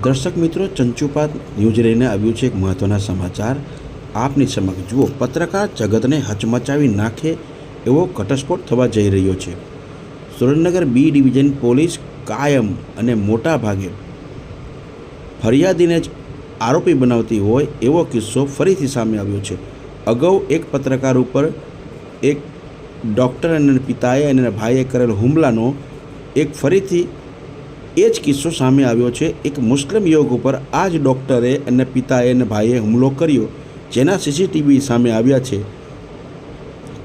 દર્શક મિત્રો, ચંચુપાદ ન્યૂઝ લઈને આવ્યું છે એક મહત્ત્વના સમાચાર આપની સમક્ષ. જુઓ, પત્રકાર જગતને હચમચાવી નાખે એવો ઘટસ્ફોટ થવા જઈ રહ્યો છે. સુરેન્દ્રનગર બી ડિવિઝન પોલીસ કાયમ અને મોટા ભાગે ફરિયાદીને જ આરોપી બનાવતી હોય એવો કિસ્સો ફરીથી સામે આવ્યો છે. અગાઉ એક પત્રકાર ઉપર એક ડૉક્ટર અને પિતાએ અને ભાઈએ કરેલ હુમલાનો એક ફરીથી એ જ કિસ્સો સામે આવ્યો છે. એક મુસ્લિમ યુવક ઉપર આ જ ડૉક્ટરે અને પિતાએ અને ભાઈએ હુમલો કર્યો, જેના સીસીટીવી સામે આવ્યા છે.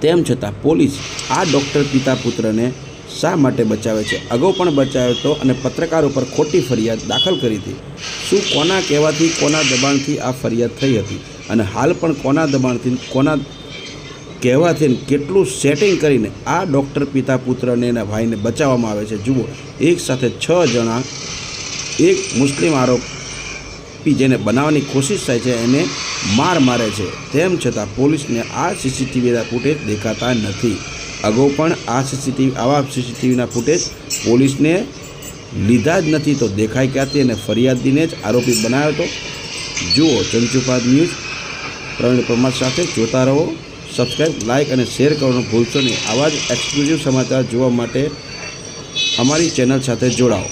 તેમ છતાં પોલીસ આ ડૉક્ટર પિતા પુત્રને શા માટે બચાવે છે? અગાઉ પણ બચાવ્યો હતો અને પત્રકાર ઉપર ખોટી ફરિયાદ દાખલ કરી હતી. શું કોના કહેવાથી, કોના દબાણથી આ ફરિયાદ થઈ હતી અને હાલ પણ કોના દબાણથી, કોના કહેવાથી કેટલું સેટિંગ કરીને આ ડૉક્ટર પિતા પુત્રને એના ભાઈને બચાવવામાં આવે છે? જુઓ, એક સાથે 6 જણા એક મુસ્લિમ આરોપી જેને બનાવવાની કોશિશ થાય છે એને મારે છે. તેમ છતાં પોલીસને આ સીસીટીવીના ફૂટેજ દેખાતા નથી. અગાઉ પણ આવા સીસીટીવીના ફૂટેજ પોલીસને લીધા જ નથી, તો દેખાય ક્યાંથી? અને ફરિયાદીને જ આરોપી બનાવ્યો હતો. જુઓ, ચંચુપાદ ન્યૂઝ પ્રવીણ પરમાર સાથે જોતા રહો. સબસ્ક્રાઈબ, લાઇક અને શેર કરવાનું ભૂલશો નહીં. આવા જ એક્સક્લુઝિવ સમાચાર જોવા માટે અમારી ચેનલ સાથે જોડાઓ.